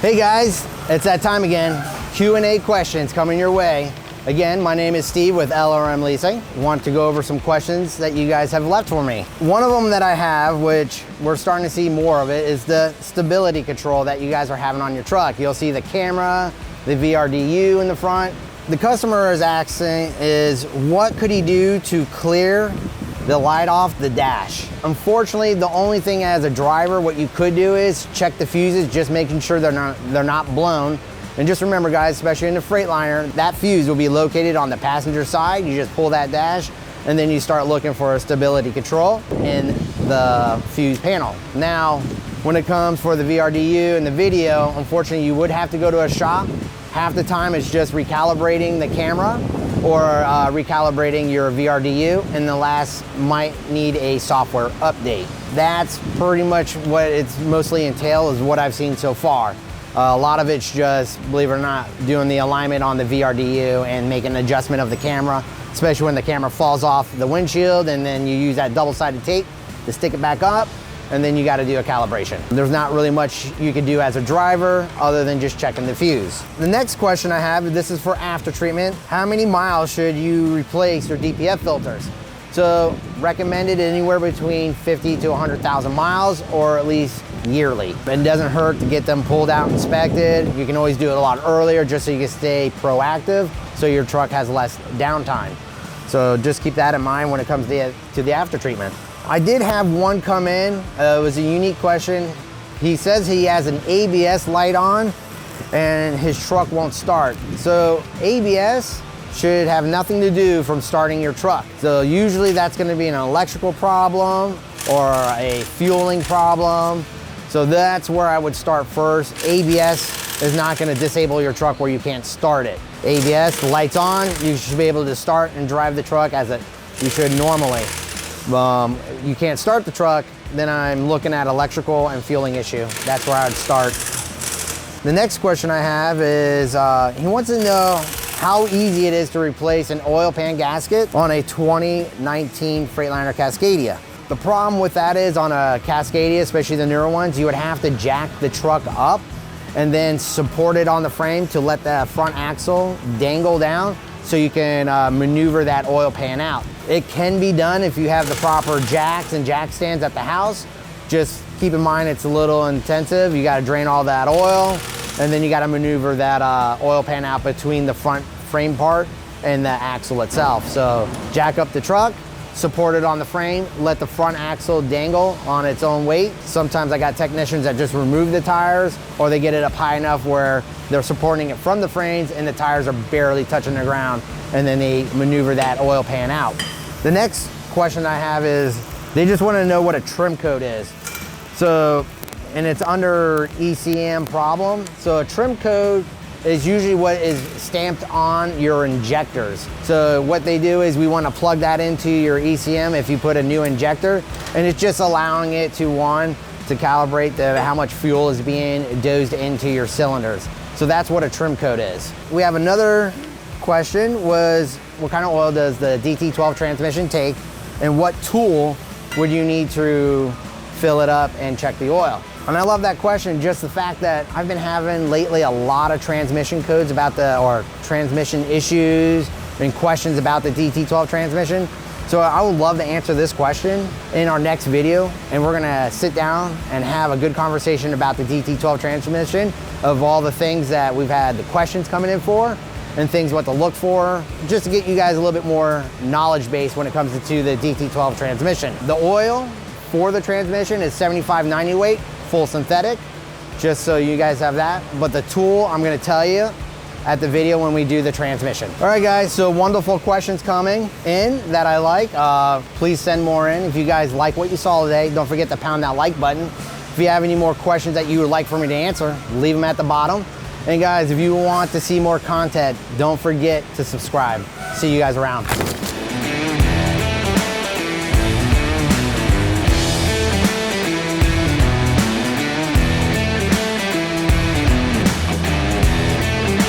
Hey guys, it's that time again. Q&A questions coming your way. Again, my name is Steve with LRM Leasing. Want to go over some questions that you guys have left for me. One of them that I have, which we're starting to see more of it, is the stability control that you guys are having on your truck. You'll see the camera, the VRDU in the front. The customer is asking is, what could he do to clear the light off the dash? Unfortunately, the only thing as a driver, what you could do is check the fuses, just making sure they're not blown. And just remember guys, especially in the Freightliner, that fuse will be located on the passenger side. You just pull that dash and then you start looking for a stability control in the fuse panel. Now, when it comes for the VRDU and the video, unfortunately you would have to go to a shop. Half the time it's just recalibrating the camera or recalibrating your VRDU, and the last might need a software update. That's pretty much what it's mostly entail, is what I've seen so far. A lot of it's just, believe it or not, doing the alignment on the VRDU and making an adjustment of the camera, especially when the camera falls off the windshield, and then you use that double-sided tape to stick it back up, and then you got to do a calibration. There's not really much you can do as a driver other than just checking the fuse. The next question I have, this is for after treatment. How many miles should you replace your DPF filters? So recommended anywhere between 50 to 100,000 miles, or at least yearly. It doesn't hurt to get them pulled out and inspected. You can always do it a lot earlier just so you can stay proactive, so your truck has less downtime. So just keep that in mind when it comes to the after treatment. I did have one come in. It was a unique question. He says he has an ABS light on and his truck won't start. So ABS should have nothing to do from starting your truck. So usually that's going to be an electrical problem or a fueling problem. So that's where I would start first. ABS is not going to disable your truck where you can't start it. ABS, the light's on, you should be able to start and drive the truck as you should normally. You can't start the truck, then I'm looking at electrical and fueling issue. That's where I'd start. The next question I have is, he wants to know how easy it is to replace an oil pan gasket on a 2019 Freightliner Cascadia. The problem with that is, on a Cascadia, especially the newer ones, you would have to jack the truck up and then support it on the frame to let the front axle dangle down so you can maneuver that oil pan out. It can be done if you have the proper jacks and jack stands at the house. Just keep in mind it's a little intensive. You gotta drain all that oil, and then you gotta maneuver that oil pan out between the front frame part and the axle itself. So jack up the truck, support it on the frame, let the front axle dangle on its own weight. Sometimes I got technicians that just remove the tires, or they get it up high enough where they're supporting it from the frames and the tires are barely touching the ground, and then they maneuver that oil pan out. The next question I have is, they just want to know what a trim code is. So, and it's under ECM problem. So a trim code is usually what is stamped on your injectors. So what they do is, we want to plug that into your ECM if you put a new injector, and it's just allowing it to calibrate how much fuel is being dosed into your cylinders. So that's what a trim code is. We have another question, was what kind of oil does the DT12 transmission take, and what tool would you need to fill it up and check the oil? And I love that question, just the fact that I've been having lately a lot of transmission codes or transmission issues and questions about the DT12 transmission. So I would love to answer this question in our next video, and we're gonna sit down and have a good conversation about the DT12 transmission, of all the things that we've had the questions coming in for, and things what to look for, just to get you guys a little bit more knowledge base when it comes to the DT12 transmission. The oil for the transmission is 75/90 weight, full synthetic, just so you guys have that. But the tool, I'm gonna tell you at the video when we do the transmission. All right guys, so wonderful questions coming in that I like. Please send more in. If you guys like what you saw today, don't forget to pound that like button. If you have any more questions that you would like for me to answer, leave them at the bottom. And guys, if you want to see more content, don't forget to subscribe. See you guys around.